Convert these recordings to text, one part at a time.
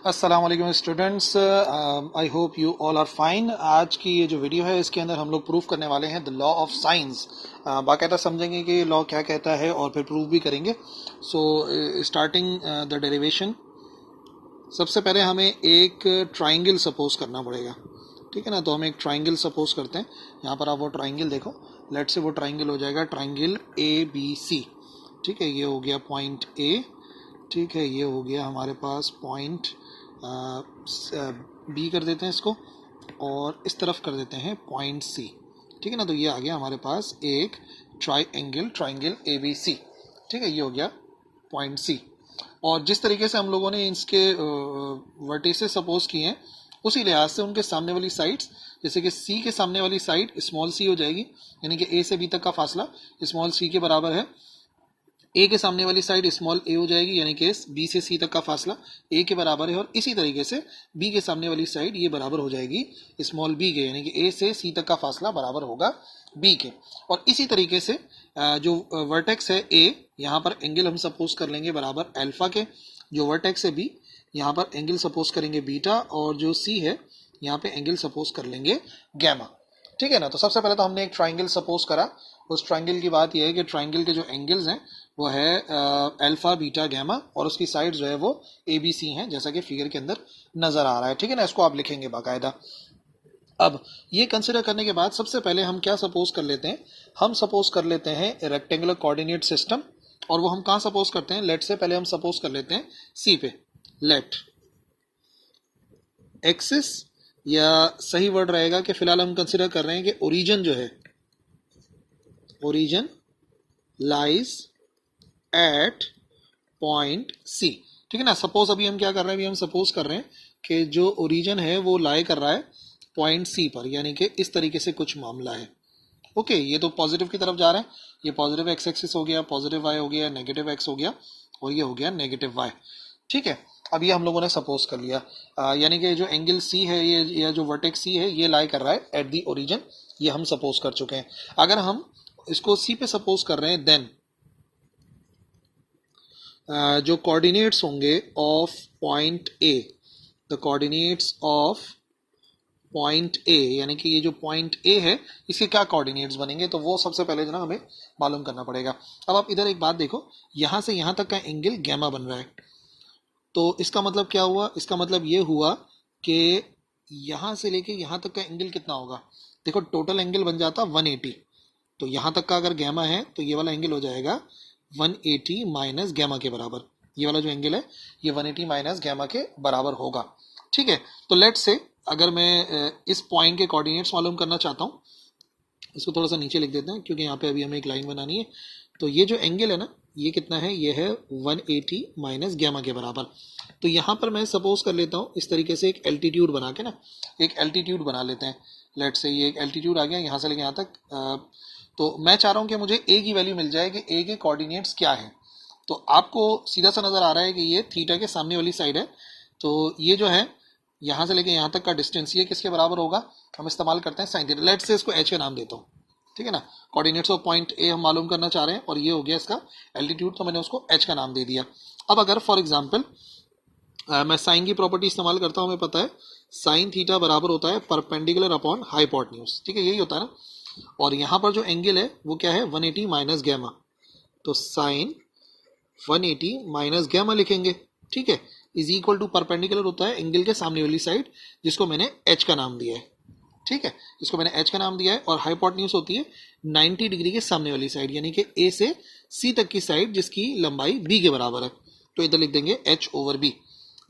अस्सलाम वालेकुम students, I hope you all are fine. आज की ये जो वीडियो है इसके अंदर हम लोग प्रूफ करने वाले हैं द लॉ ऑफ साइंस। बाकायदा समझेंगे कि लॉ क्या कहता है और फिर प्रूफ भी करेंगे। सो स्टार्टिंग द डेरिवेशन, सबसे पहले हमें एक ट्राइंगल सपोज करना पड़ेगा। ठीक है ना, तो हम एक ट्राइंगल सपोज करते हैं। यहाँ पर आप वो ट्राइंगल देखो, लेट से वो ट्राइंगल हो जाएगा ट्राइंगल ए बी सी। ठीक है, ये हो गया पॉइंट ए। ठीक है, ये हो गया हमारे पास पॉइंट बी कर देते हैं इसको, और इस तरफ कर देते हैं पॉइंट सी। ठीक है ना, तो ये आ गया हमारे पास एक ट्राइंगल ए बी सी। ठीक है, ये हो गया पॉइंट सी। और जिस तरीके से हम लोगों ने इसके वर्टिसेस सपोज किए हैं, उसी लिहाज से उनके सामने वाली साइड्स, जैसे कि सी के सामने वाली साइड स्मॉल सी हो जाएगी, यानी कि ए से बी तक का फासला स्मॉल सी के बराबर है। ए के सामने वाली साइड स्मॉल ए हो जाएगी, यानी कि बी से सी तक का फासला ए के बराबर है। और इसी तरीके से बी के सामने वाली साइड ये बराबर हो जाएगी स्मॉल बी के, यानी कि ए से सी तक का फासला बराबर होगा बी के। और इसी तरीके से जो वर्टेक्स है ए, यहाँ पर एंगल हम सपोज कर लेंगे बराबर अल्फा के। जो वर्टेक्स है बी, यहाँ पर एंगल सपोज करेंगे बीटा, और जो सी है यहाँ पे एंगल सपोज कर लेंगे गैमा। ठीक है ना, तो सबसे पहले तो हमने एक ट्राइंगल सपोज करा। उस ट्राइंगल की बात यह है कि ट्राइंगल के जो एंगल्स हैं वो है अल्फा बीटा गैमा, और उसकी साइड जो है वो ए बी सी हैं, जैसा कि फिगर के अंदर नजर आ रहा है। ठीक है ना, इसको आप लिखेंगे बाकायदा। अब ये कंसिडर करने के बाद सबसे पहले हम क्या सपोज कर लेते हैं, हम सपोज कर लेते हैं रेक्टेंगुलर कोऑर्डिनेट सिस्टम। और वो हम कहाँ सपोज करते हैं, लेट से पहले हम सपोज कर लेते हैं सी पे। लेट एक्सिस, या सही वर्ड रहेगा कि फिलहाल हम कंसिडर कर रहे हैं कि ओरिजिन जो है, origin lies at point C. ठीक है ना, सपोज अभी हम क्या कर रहे हैं, अभी हम सपोज कर रहे हैं कि जो ओरिजिन है वो लाई कर रहा है पॉइंट सी पर, यानी कि इस तरीके से कुछ मामला है। ओके, ये तो पॉजिटिव की तरफ जा रहा है। ये पॉजिटिव एक्स एक्सिस हो गया, पॉजिटिव वाई हो गया, नेगेटिव एक्स हो गया, और ये हो गया नेगेटिव वाई। ठीक है, अब ये हम लोगों ने सपोज कर लिया, यानी कि जो एंगल सी है ये, या जो वर्टेक्स सी है, ये लाई कर रहा है एट दी ओरिजिन। ये हम सपोज कर चुके हैं। अगर हम इसको सी पे सपोज कर रहे हैं, देन जो कोऑर्डिनेट्स होंगे of point A, the coordinates of point A, यानी कि ये जो पॉइंट ए है इसके क्या कोऑर्डिनेट्स बनेंगे, तो वो सबसे पहले जो ना हमें मालूम करना पड़ेगा। अब आप इधर एक बात देखो, यहां से यहां तक का एंगल गैमा बन रहा है, तो इसका मतलब क्या हुआ, इसका मतलब ये हुआ कि यहां से लेके यहां तक का एंगल कितना होगा। देखो, टोटल एंगल बन जाता 180, तो यहां तक का अगर गैमा है तो ये वाला एंगल हो जाएगा 180 माइनस गैमा के बराबर। ये वाला जो एंगल है ये 180 माइनस गैमा के बराबर होगा। ठीक है, तो लेट से अगर मैं इस पॉइंट के कोऑर्डिनेट्स मालूम करना चाहता हूँ, इसको थोड़ा सा नीचे लिख देते हैं क्योंकि यहाँ पे अभी हमें एक लाइन बनानी है। तो ये जो एंगल है ना, ये कितना है, ये है 180 माइनस गैमा के बराबर। तो यहाँ पर मैं सपोज कर लेता हूँ इस तरीके से एक एल्टीट्यूड बना के ना, एक एल्टीट्यूड बना लेते हैं। लेट से ये एक एल्टीट्यूड आ गया यहाँ से लेके यहाँ तक। तो मैं चाह रहा हूँ कि मुझे ए की वैल्यू मिल जाए कि ए के कोऑर्डिनेट्स क्या है। तो आपको सीधा सा नजर आ रहा है कि ये थीटा के सामने वाली साइड है। तो ये जो है यहाँ से लेके यहाँ तक का डिस्टेंस, ये किसके बराबर होगा, हम इस्तेमाल करते हैं साइन थीटा। लेट से इसको एच का नाम देता हूँ। ठीक है ना, कोऑर्डिनेट्स ऑफ पॉइंट ए हम मालूम करना चाह रहे हैं, और ये हो गया इसका एल्टीट्यूड, तो मैंने उसको एच का नाम दे दिया। अब अगर फॉर एग्जाम्पल मैं साइन की प्रॉपर्टी इस्तेमाल करता हूँ, हमें पता है साइन थीटा बराबर होता है परपेंडिकुलर अपॉन हाइपोटेन्यूज। ठीक है, यही होता है ना। और यहाँ पर जो एंगल है वो क्या है, 180 माइनस गैमा, तो साइन 180 माइनस गैमा लिखेंगे। ठीक है, इज इक्वल टू परपेंडिकुलर होता है एंगल के सामने वाली साइड, जिसको मैंने एच का नाम दिया है। ठीक है, इसको मैंने एच का नाम दिया है। और हाइपोटेन्यूज होती है 90 डिग्री के सामने वाली साइड, यानी कि ए से सी तक की साइड जिसकी लंबाई बी के बराबर है। तो इधर लिख देंगे एच ओवर बी।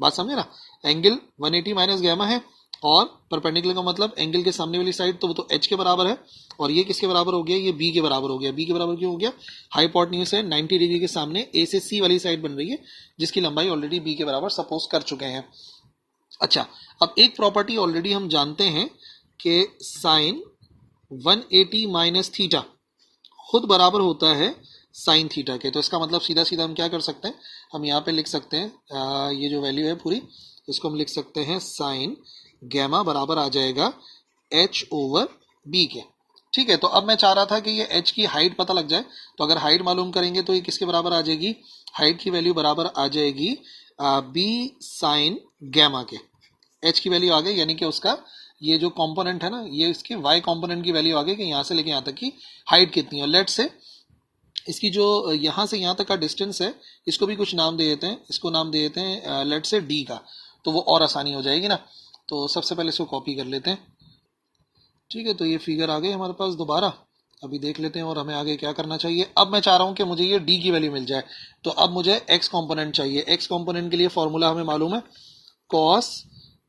बात समझे ना, एंगल 180 माइनस गैमा है, और परपेंडिकुलर का मतलब एंगल के सामने वाली साइड, तो वो तो एच के बराबर है। और ये किसके बराबर हो गया, ये बी के बराबर हो गया। बी के बराबर क्यों हो गया, हाइपोटेन्यूज है 90 डिग्री के सामने ए से सी वाली साइड बन रही है, जिसकी लंबाई ऑलरेडी बी के बराबर सपोज कर चुके हैं। अच्छा, अब एक प्रॉपर्टी ऑलरेडी हम जानते हैं कि साइन 180 माइनस थीटा खुद बराबर होता है साइन थीटा के। तो इसका मतलब सीधा सीधा हम क्या कर सकते हैं, हम यहाँ पे लिख सकते हैं ये जो वैल्यू है पूरी, इसको हम लिख सकते हैं साइन गैमा बराबर आ जाएगा एच ओवर बी के। ठीक है, तो अब मैं चाह रहा था कि ये एच की हाइट पता लग जाए। तो अगर हाइट मालूम करेंगे तो ये किसके बराबर आ जाएगी, हाइट की वैल्यू बराबर आ जाएगी बी साइन गैमा के, एच की वैल्यू आ गई, यानी कि उसका ये जो कंपोनेंट है ना, ये इसके वाई कंपोनेंट की वैल्यू आ गई कि यहाँ से लेके यहाँ तक की हाइट कितनी है। लेट से इसकी जो यहाँ से यहाँ तक का डिस्टेंस है, इसको भी कुछ नाम दे देते हैं, इसको नाम दे देते हैं लेट से डी का, तो वो और आसानी हो जाएगी ना। तो सबसे पहले इसको कॉपी कर लेते हैं। ठीक है, तो ये फिगर आ गई हमारे पास दोबारा। अभी देख लेते हैं और हमें आगे क्या करना चाहिए। अब मैं चाह रहा हूँ कि मुझे ये डी की वैल्यू मिल जाए, तो अब मुझे एक्स कॉम्पोनेंट चाहिए। एक्स कॉम्पोनेंट के लिए फॉर्मूला हमें मालूम है, कॉस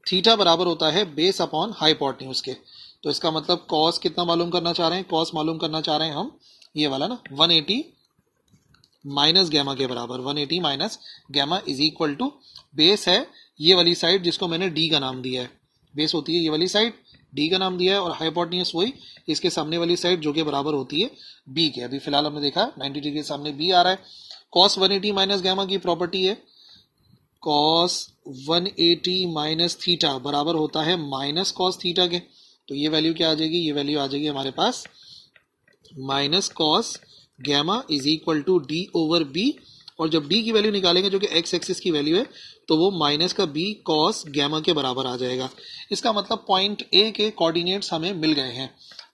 थीटा बराबर होता है बेस अपॉन हाइपोटेन्यूज के। तो इसका मतलब कॉस कितना मालूम करना चाह रहे हैं, कॉस मालूम करना चाह रहे हैं हम ये वाला ना 180 माइनस गैमा के बराबर। 180 minus gamma is equal to, base है ये वाली साइड जिसको मैंने डी का नाम दिया है, बेस होती है ये वाली साइड, डी का नाम दिया है, और हाइपोटेन्यूज वही इसके सामने वाली साइड जो कि बराबर होती है बी के। अभी फिलहाल हमने देखा 90 डिग्री के सामने बी आ रहा है। कॉस 180 माइनस गैमा की प्रॉपर्टी है, कॉस 180 माइनस थीटा बराबर होता है माइनस कॉस थीटा के। तो ये वैल्यू क्या आ जाएगी, ये वैल्यू आ जाएगी हमारे पास minus cos gamma is equal to D over B, और जब डी की वैल्यू निकालेंगे जो कि एक्स एक्सिस की वैल्यू है, तो वो माइनस का बी कॉस गैमा के बराबर आ जाएगा। इसका मतलब पॉइंट ए के कोऑर्डिनेट्स हमें मिल गए हैं।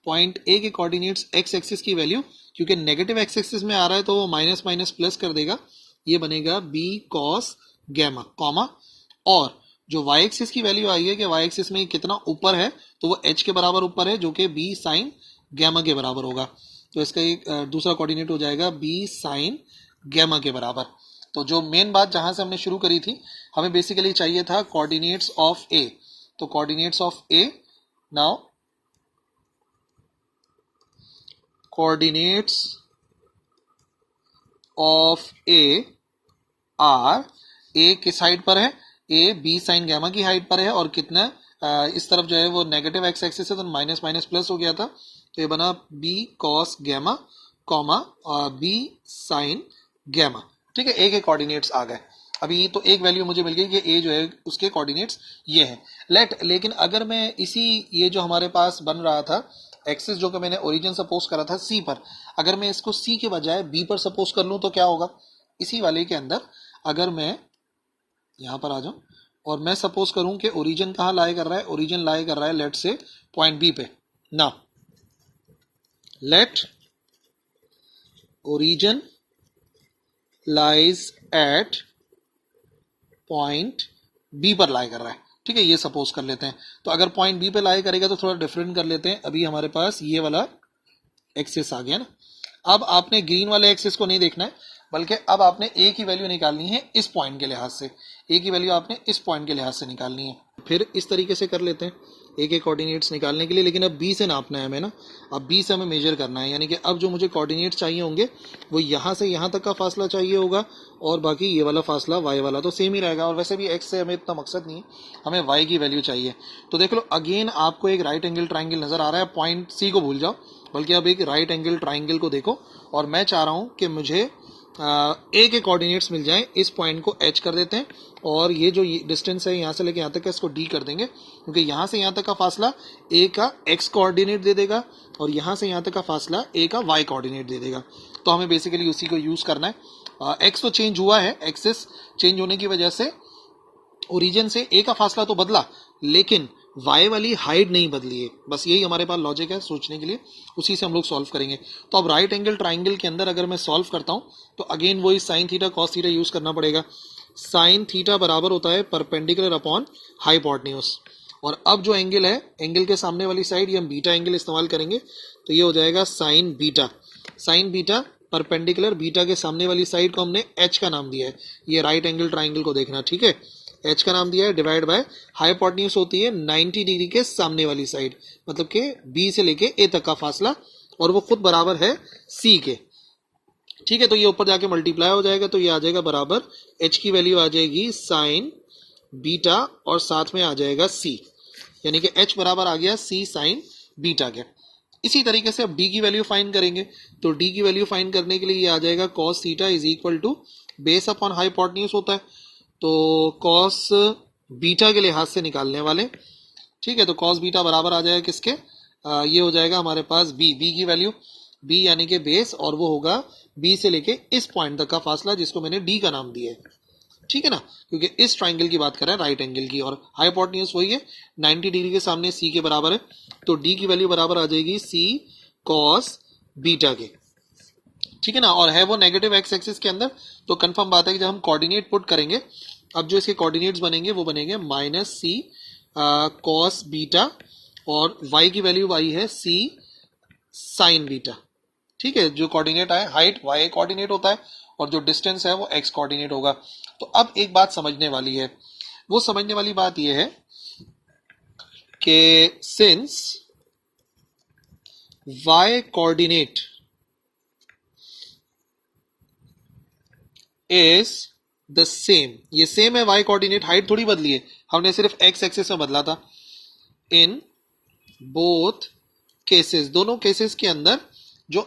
पॉइंट ए के कोऑर्डिनेट्स एक्स एक्सिस की वैल्यू, क्योंकि नेगेटिव एक्स एक्सिस में आ रहा है तो वो माइनस माइनस प्लस कर देगा, ये बनेगा बी कॉस गैमा कॉमा, और जो वाई एक्सिस की वैल्यू आई है कि वाई एक्सिस में कितना ऊपर है, तो वो एच के बराबर ऊपर है जो कि बी साइन गैमा के बराबर होगा। तो इसका एक दूसरा कोऑर्डिनेट हो जाएगा बी साइन गैमा के बराबर। तो जो मेन बात जहां से हमने शुरू करी थी, हमें बेसिकली चाहिए था कोऑर्डिनेट्स ऑफ ए। तो coordinates of A, now coordinates of A are, A किस हाइट पर है, ए बी साइन गैमा की हाइट पर है, और कितना इस तरफ जो है वो नेगेटिव एक्स एक्सिस है तो माइनस माइनस प्लस हो गया था, तो ये बना B cos gamma comma B sine gamma. ठीक है, ए के कोऑर्डिनेट्स आ गए। अभी तो एक वैल्यू मुझे मिल गई कि ए जो है उसके कोऑर्डिनेट्स ये हैं। लेकिन अगर मैं इसी ये जो हमारे पास बन रहा था एक्सिस जो कि मैंने ओरिजिन सपोज करा था सी पर, अगर मैं इसको सी के बजाय बी पर सपोज कर लूँ तो क्या होगा। इसी वाले के अंदर अगर मैं यहाँ पर आ जाऊँ और मैं सपोज करूँ कि ओरिजिन कहाँ लाई कर रहा है, ओरिजिन लाई कर रहा है लेट से पॉइंट बी पे। ना let origin lies at point B पर लाई कर रहा है। ठीक है, ये सपोज कर लेते हैं। तो अगर पॉइंट बी पे लाई करेगा तो थोड़ा डिफरेंट कर लेते हैं। अभी हमारे पास ये वाला एक्सिस आ गया ना। अब आपने ग्रीन वाले एक्सिस को नहीं देखना है, बल्कि अब आपने ए की वैल्यू निकालनी है इस पॉइंट के लिहाज से। ए की वैल्यू आपने इस पॉइंट के लिहाज से निकालनी है। फिर इस तरीके से कर लेते हैं ए के कोऑर्डिनेट्स निकालने के लिए, लेकिन अब बी से नापना है हमें ना। अब बी से हमें मेजर करना है, यानी कि अब जो मुझे कोऑर्डिनेट्स चाहिए होंगे वो यहाँ से यहाँ तक का फासला चाहिए होगा, और बाकी ये वाला फासला वाई वाला तो सेम ही रहेगा। और वैसे भी एक्स से हमें इतना मकसद नहीं है, हमें वाई की वैल्यू चाहिए। तो देख लो, अगेन आपको एक राइट एंगल ट्राइंगल नजर आ रहा है। पॉइंट सी को भूल जाओ, बल्कि अब एक राइट एंगल ट्राइंगल को देखो, और मैं चाह रहा हूँ कि मुझे ए के कोऑर्डिनेट्स मिल जाएं। इस पॉइंट को एच कर देते हैं, और ये जो डिस्टेंस है यहाँ से लेके यहाँ तक का, इसको डी कर देंगे, क्योंकि यहाँ से यहाँ तक का फासला ए का एक्स कोऑर्डिनेट दे देगा, और यहाँ से यहाँ तक का फासला ए का वाई कोऑर्डिनेट दे देगा। तो हमें बेसिकली उसी को यूज करना है। एक्स तो चेंज हुआ है, एक्सिस चेंज होने की वजह से ओरिजिन से ए का फासला तो बदला, लेकिन वाई वाली हाइट नहीं बदली है। बस यही हमारे पास लॉजिक है सोचने के लिए, उसी से हम लोग सॉल्व करेंगे। तो अब राइट एंगल ट्राइंगल के अंदर अगर मैं सॉल्व करता हूं तो अगेन वही sine theta cos theta use करना पड़ेगा। साइन थीटा बराबर होता है परपेंडिकुलर अपॉन हाइपोटेन्यूज, और अब जो एंगल है, एंगल के सामने वाली साइड, ये हम बीटा एंगल इस्तेमाल करेंगे, तो ये हो जाएगा sign beta. Sign beta perpendicular, beta के सामने वाली साइड को हमने एच का नाम दिया है। ये राइट एंगल ट्राइंगल को देखना, ठीक है, एच का नाम दिया है, डिवाइड बाय हाइपोटेन्यूज होती है 90 डिग्री के सामने वाली साइड, मतलब कि बी से लेके ए तक का फासला, और वो खुद बराबर है सी के। ठीक है, तो ये ऊपर जाके मल्टीप्लाई हो जाएगा, तो ये आ जाएगा बराबर एच की वैल्यू आ जाएगी साइन बीटा, और साथ में आ जाएगा सी, यानी कि एच बराबर आ गया सी साइन बीटा के। इसी तरीके से अब डी की वैल्यू फाइंड करेंगे, तो डी की वैल्यू फाइंड करने के लिए ये आ जाएगा cos theta is equal to base upon hypotenuse होता है, तो कॉस बीटा के लिहाज से निकालने वाले। ठीक है, तो कॉस बीटा बराबर आ जाएगा किसके, ये हो जाएगा हमारे पास बी की वैल्यू, बी यानी कि बेस, और वो होगा बी से लेके इस पॉइंट तक का फासला जिसको मैंने डी का नाम दिया है। ठीक है ना, क्योंकि इस ट्राइंगल की बात कर रहे हैं, राइट एंगल की, और हाइपोटेन्यूज वही है 90 डिग्री के सामने सी के बराबर है, तो डी की वैल्यू बराबर आ जाएगी सी कॉस बीटा के। ठीक है ना, और है वो नेगेटिव एक्स एक्सिस के अंदर, तो कंफर्म बात है कि जब हम कोऑर्डिनेट पुट करेंगे, अब जो इसके कोऑर्डिनेट्स बनेंगे वो बनेंगे माइनस सी कॉस बीटा, और y की वैल्यू आई है सी साइन बीटा। ठीक है, जो कोऑर्डिनेट है हाइट y कोऑर्डिनेट होता है और जो डिस्टेंस है वो x कोऑर्डिनेट होगा। तो अब एक बात समझने वाली है, वो समझने वाली बात ये है कि since y coordinate is the same, ये सेम है y कोऑर्डिनेट, हाइट थोड़ी बदली है, हमने सिर्फ x एक्सिस में बदला था। इन बोथ केसेस, दोनों केसेस के अंदर जो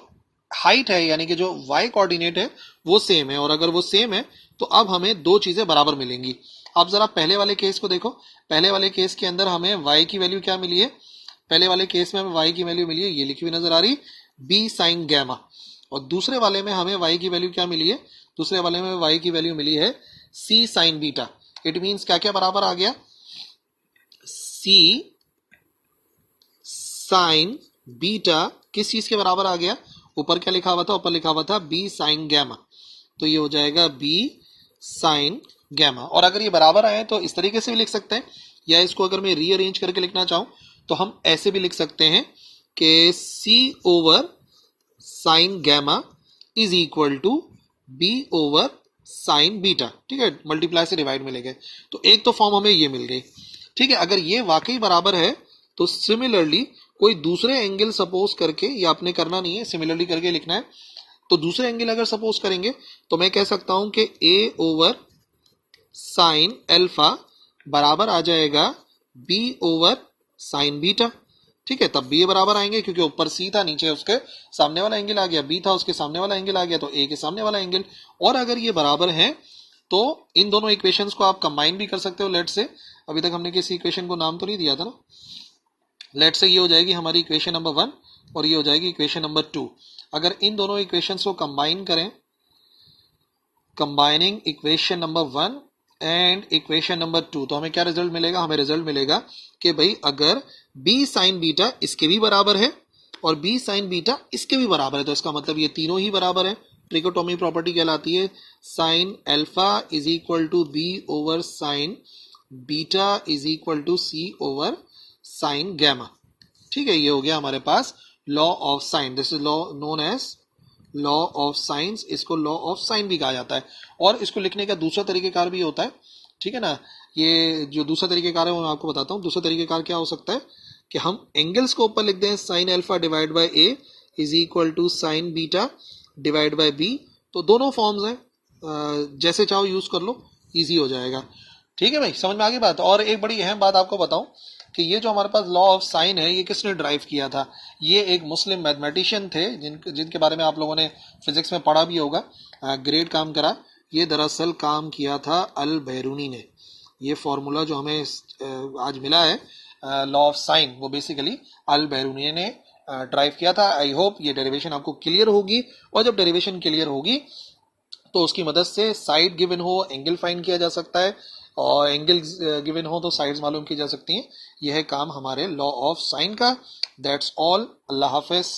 हाइट है यानी कि जो y कोऑर्डिनेट है वो सेम है, और अगर वो सेम है तो अब हमें दो चीजें बराबर मिलेंगी। आप जरा पहले वाले केस को देखो, पहले वाले केस के अंदर हमें y की वैल्यू क्या मिली है, पहले वाले केस में हमें y की वैल्यू मिली है, ये लिखी हुई नजर आ रही b साइन गैमा, और दूसरे वाले में हमें y की वैल्यू क्या मिली है, दूसरे वाले में y की वैल्यू मिली है c sign beta. It means क्या क्या बराबर आ गया, c साइन बीटा किस चीज के बराबर आ गया, ऊपर क्या लिखा हुआ था, ऊपर लिखा हुआ था b साइन गैमा, तो ये हो जाएगा b साइन गैमा। और अगर ये बराबर आए तो इस तरीके से भी लिख सकते हैं, या इसको अगर मैं रीअरेंज करके लिखना चाहूं तो हम ऐसे भी लिख सकते हैं कि c over sine gamma is equal to b over sine beta. ठीक है, मल्टीप्लाई से डिवाइड में ले गए, तो एक तो फॉर्म हमें ये मिल गई। ठीक है, अगर ये वाकई बराबर है तो सिमिलरली कोई दूसरे एंगल सपोज करके, या आपने करना नहीं है, सिमिलरली करके लिखना है, तो दूसरे एंगल अगर सपोज करेंगे तो मैं कह सकता हूं कि a ओवर साइन अल्फा बराबर आ जाएगा b ओवर साइन बीटा। ठीक है, तब भी ये बराबर आएंगे क्योंकि ऊपर c था, नीचे उसके सामने वाला एंगल आ गया, b था उसके सामने वाला एंगल आ गया, तो a के सामने वाला एंगल। और अगर ये बराबर है तो इन दोनों इक्वेशंस को आप कंबाइन भी कर सकते हो। लेट से, अभी तक हमने किसी इक्वेशन को नाम तो नहीं दिया था ना, लेट से ये हो जाएगी हमारी इक्वेशन नंबर 1 और ये हो जाएगी इक्वेशन नंबर 2। अगर इन दोनों इक्वेशंस को कंबाइन करें, combining equation number 1 and equation number 2, तो हमें क्या रिजल्ट मिलेगा, हमें रिजल्ट मिलेगा कि भाई अगर b साइन बीटा इसके भी बराबर है और b साइन बीटा इसके भी बराबर है, तो इसका मतलब ये तीनों ही बराबर है। ट्रिकोटोमी प्रॉपर्टी कहलाती है, sine alpha is equal to b over sine beta is equal to c over sine gamma. ठीक है, ये हो गया हमारे पास law of sine, this is law known as law of sines, इसको लॉ ऑफ साइन भी कहा जाता है। और इसको लिखने का दूसरा तरीकेकार भी होता है। ठीक है ना, ये जो दूसरा तरीकेकार है वो मैं आपको बताता हूँ। दूसरा तरीकेकार क्या हो सकता है कि हम एंगल्स को ऊपर लिख दें, sine alpha divide by A is equal to sine beta divide by B, तो दोनों फॉर्म्स हैं, जैसे चाहो यूज कर लो, इजी हो जाएगा। ठीक है भाई, समझ में आ गई बात। और एक बड़ी अहम बात आपको बताऊं कि ये जो हमारे पास लॉ ऑफ साइन है ये किसने ड्राइव किया था, ये एक मुस्लिम मैथमेटिशियन थे जिनके बारे में आप लोगों ने फिजिक्स में पढ़ा भी होगा, ग्रेट काम करा। ये दरअसल काम किया था अल बैरूनी ने। ये फॉर्मूला जो हमें आज मिला है लॉ ऑफ साइन, वो बेसिकली अल बैरूनी ने ड्राइव किया था। आई होप ये डेरिवेशन आपको क्लियर होगी, और जब डेरिवेशन क्लियर होगी तो उसकी मदद से साइड गिवन हो एंगल फाइंड किया जा सकता है, और एंगल गिवन हो तो साइड्स मालूम की जा सकती हैं। यह है काम हमारे लॉ ऑफ साइन का। That's all, Allah Hafiz.